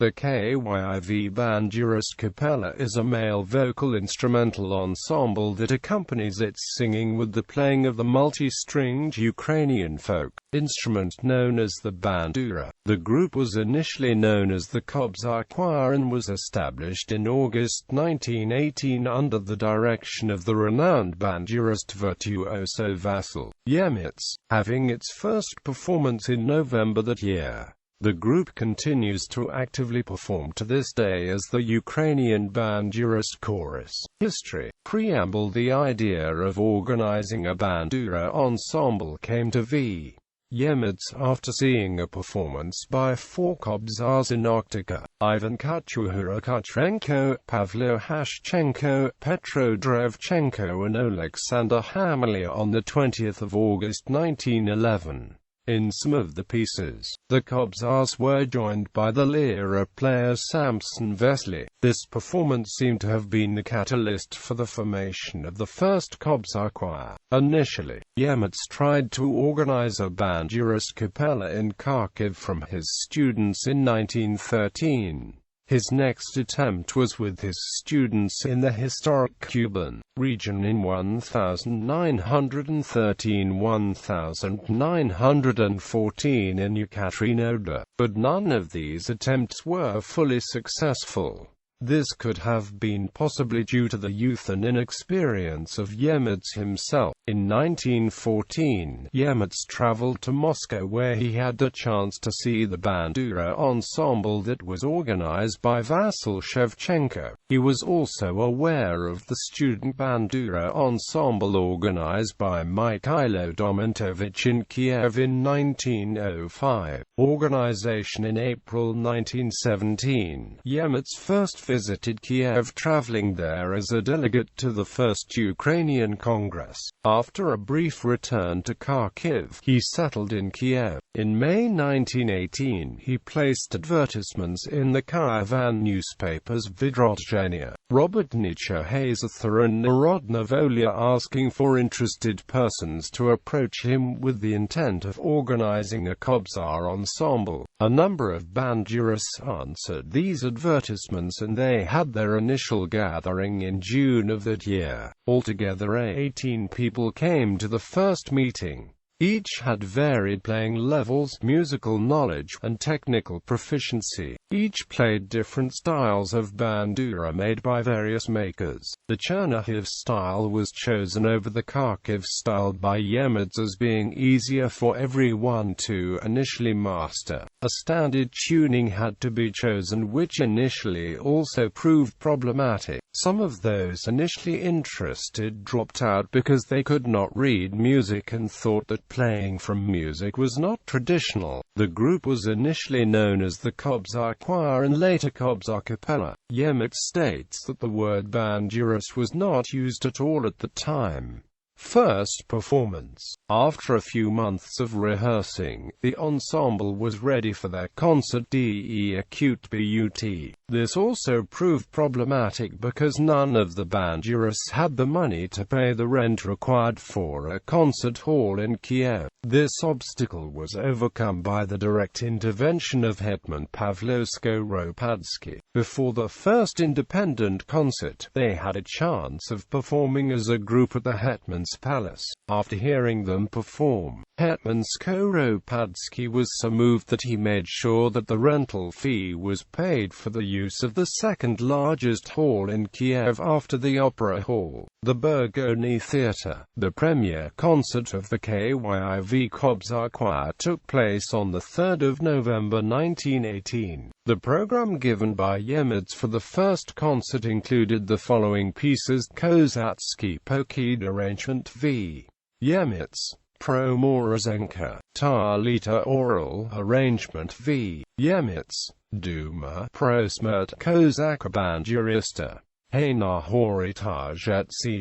The Kyiv Bandurist Capella is a male vocal instrumental ensemble that accompanies its singing with the playing of the multi-stringed Ukrainian folk instrument known as the bandura. The group was initially known as the Kobzar Choir and was established in August 1918 under the direction of the renowned bandurist virtuoso Vasyl Yemetz, having its first performance in November that year. The group continues to actively perform to this day as the Ukrainian Bandurist Chorus. History. Preamble. The idea of organizing a bandura ensemble came to V. Yemetz after seeing a performance by four Kobzars in Oktica: Ivan Kuchura-Kuchenko, Pavlo Hashchenko, Petro Drevchenko and Alexander Hamalia on 20 August 1911. In some of the pieces, the Kobzars were joined by the lyra player Samson Vesely. This performance seemed to have been the catalyst for the formation of the first Kobzar Choir. Initially, Yemetz tried to organize a bandurist capella in Kharkiv from his students in 1913. His next attempt was with his students in the historic Kuban region in 1913–1914 in Yekaterinoda, but none of these attempts were fully successful. This could have been possibly due to the youth and inexperience of Yemetz himself. In 1914, Yemetz traveled to Moscow where he had the chance to see the bandura ensemble that was organized by Vasyl Shevchenko. He was also aware of the student bandura ensemble organized by Mikhailo Domontovich in Kiev in 1905. Organization. In April 1917, Yemetz first visited Kiev, traveling there as a delegate to the First Ukrainian Congress. After a brief return to Kharkiv, he settled in Kiev. In May 1918, he placed advertisements in the Kyivan newspapers Vidrotchenia, Robotnicha Hazatha and Narodna Volya asking for interested persons to approach him with the intent of organizing a Kobzar ensemble. A number of bandurists answered these advertisements and they had their initial gathering in June of that year. Altogether 18 people came to the first meeting. Each had varied playing levels, musical knowledge, and technical proficiency. Each played different styles of bandura made by various makers. The Chernihiv style was chosen over the Kharkiv style by Yemetz as being easier for everyone to initially master. A standard tuning had to be chosen, which initially also proved problematic. Some of those initially interested dropped out because they could not read music and thought that playing from music was not traditional. The group was initially known as the Kobzar Choir and later Kobzar Capella. Yemetz states that the word bandurist was not used at all at the time. First performance. After a few months of rehearsing, the ensemble was ready for their concert.The acute but. This also proved problematic because none of the bandurists had the money to pay the rent required for a concert hall in Kiev. This obstacle was overcome by the direct intervention of Hetman Pavlo Skoropadsky. Before the first independent concert, they had a chance of performing as a group at the Hetman's palace. After hearing them perform, Hetman Skoropadsky was so moved that he made sure that the rental fee was paid for the use of the second largest hall in Kiev after the Opera Hall, the Burgony Theatre. The premiere concert of the Kyiv Kobzar Choir took place on 3 November 1918. The program given by Yemetz for the first concert included the following pieces: Kozatsky Pokid Arrangement V. Yemetz, Pro Morozenka, Tarlita Oral Arrangement V. Yemetz, Duma, Prosmert Kozaka Bandurista, Hayna Horitaj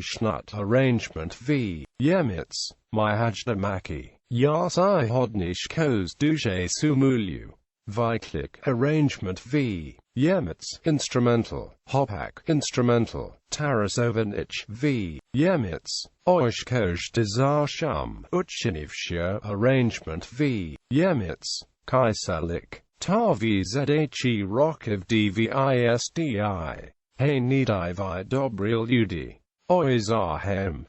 Shnut Arrangement V. Yemetz, Myhajdamaki, Yasai Hodnish Koz Duje Sumulyu, Viklik Arrangement V. Yemetz, Instrumental, Hopak Instrumental, Tarasovanich V. Yemetz, Oshkoj Dezarsham, Uchinivshia Arrangement V. Yemetz, Kaisalik, Tarvzhe Rokov Dvisdi. Hey Nidivai Dobril Ludi. Oizahem.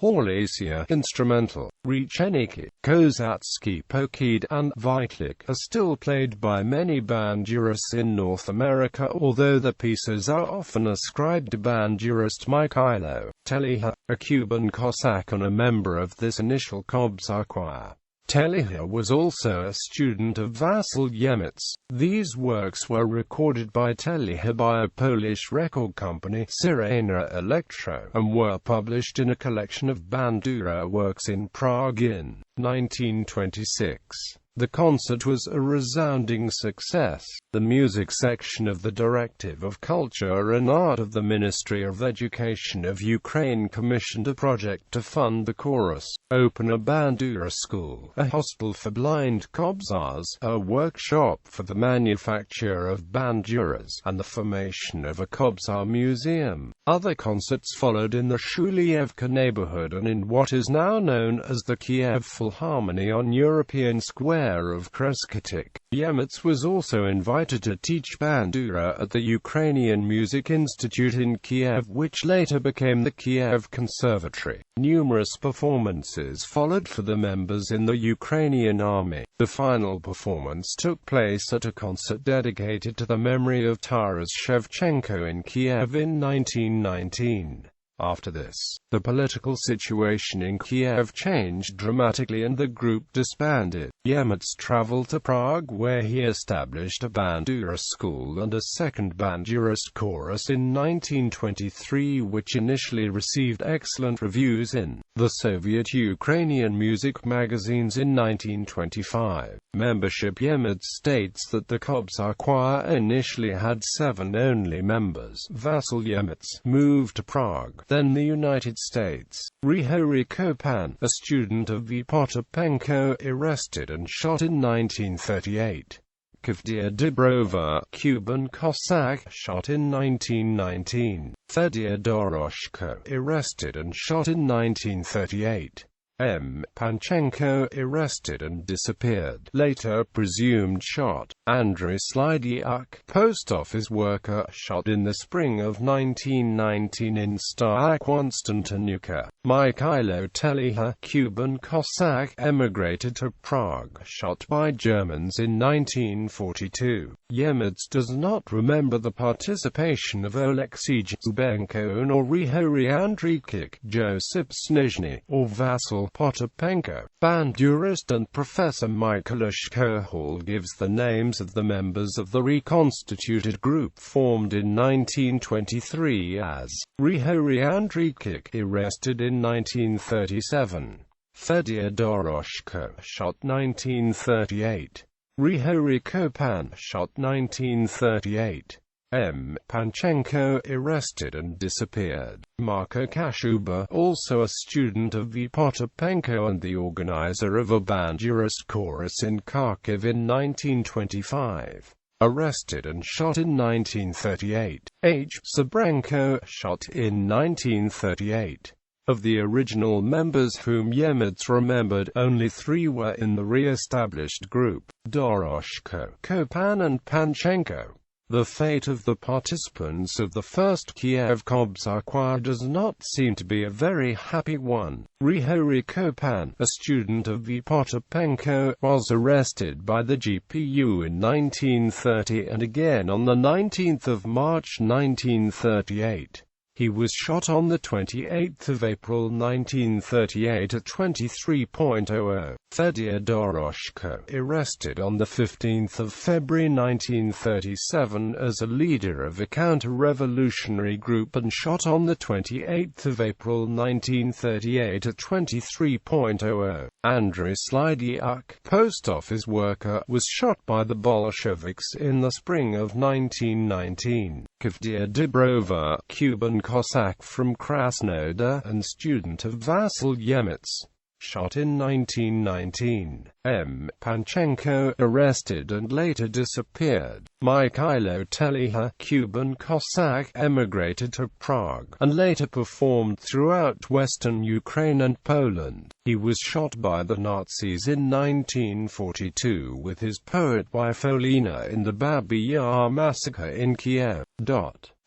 Horlacia instrumental, Recheniki, Kozatsky Pokid and Vitlik are still played by many bandurists in North America, although the pieces are often ascribed to bandurist Mikhailo Teliha, a Cuban Cossack and a member of this initial Kobzar Choir. Teliha was also a student of Vasyl Yemetz. These works were recorded by Teliha by a Polish record company, Syrena Electro, and were published in a collection of bandura works in Prague in 1926. The concert was a resounding success. The music section of the Directive of Culture and Art of the Ministry of Education of Ukraine commissioned a project to fund the chorus, open a bandura school, a hostel for blind Kobzars, a workshop for the manufacture of banduras, and the formation of a Kobzar museum. Other concerts followed in the Shulievka neighborhood and in what is now known as the Kyiv Philharmony on European Square of Kreskatik. Yemetz was also invited to teach bandura at the Ukrainian Music Institute in Kiev, which later became the Kiev Conservatory. Numerous performances followed for the members in the Ukrainian army. The final performance took place at a concert dedicated to the memory of Taras Shevchenko in Kiev in 1919. After this, the political situation in Kiev changed dramatically and the group disbanded. Yemetz traveled to Prague, where he established a bandura school and a second bandurist chorus in 1923, which initially received excellent reviews in the Soviet Ukrainian music magazines in 1925. Membership. Yemetz states that the Kobzar Choir initially had 7 only members. Vasyl Yemetz moved to Prague, then the United States. Rihory Kopan, a student of V. Potapenko, arrested and shot in 1938. Kavdir Dibrova, Cuban Cossack, shot in 1919. Fedir Doroshko, arrested and shot in 1938. M. Panchenko, arrested and disappeared, later presumed shot. Andrei Slydiuk, post office worker, shot in the spring of 1919 in Stark-Konstantinuka. Mikhailo Teliha, Cuban Cossack, emigrated to Prague, shot by Germans in 1942. Yemetz does not remember the participation of Oleksiy Zubenko nor Rihory Andreychik, Josip Snizhny, or Vasyl Potapenko. Bandurist and Professor Mikhailish Kohal gives the names of the members of the reconstituted group formed in 1923 as Rihory Andreychik, arrested in 1937. Fedir Doroshko, shot 1938. Rihory Kopan, shot 1938. M. Panchenko, arrested and disappeared. Marko Kashuba, also a student of V. Potapenko and the organizer of a bandurist chorus in Kharkiv in 1925. Arrested and shot in 1938. H. Sabrenko, shot in 1938. Of the original members whom Yemetz remembered, only 3 were in the re-established group: Doroshko, Kopan and Panchenko. The fate of the participants of the first Kiev Kobzar Choir does not seem to be a very happy one. Rihory Kopan, a student of V. Potapenko, was arrested by the GPU in 1930 and again on the 19th of March 1938. He was shot on the 28th of April 1938 at 23:00. Fedir Doroshko, arrested on the 15th of February 1937 as a leader of a counter-revolutionary group and shot on the 28th of April 1938 at 23:00. Andrei Slydiuk, post office worker, was shot by the Bolsheviks in the spring of 1919. Kavdir Dibrova, Cuban Cossack from Krasnodar and student of Vasyl Yemetz, shot in 1919. M. Panchenko, arrested and later disappeared. Mikhailo Teleha, Cuban Cossack, emigrated to Prague, and later performed throughout western Ukraine and Poland. He was shot by the Nazis in 1942 with his poet wife Olena in the Baby Yar massacre in Kiev.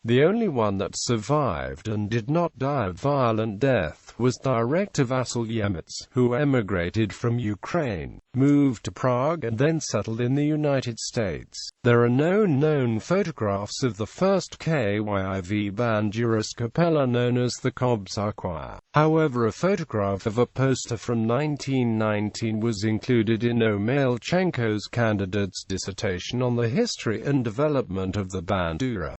The only one that survived and did not die a violent death was director Vasyl Yemetz, who emigrated from Ukraine, moved to Prague and then settled in the United States. There are no known photographs of the first Kyiv Bandurist Capella known as the Kobzar Choir. However, a photograph of a poster from 1919 was included in Omelchenko's candidate's dissertation on the history and development of the bandura.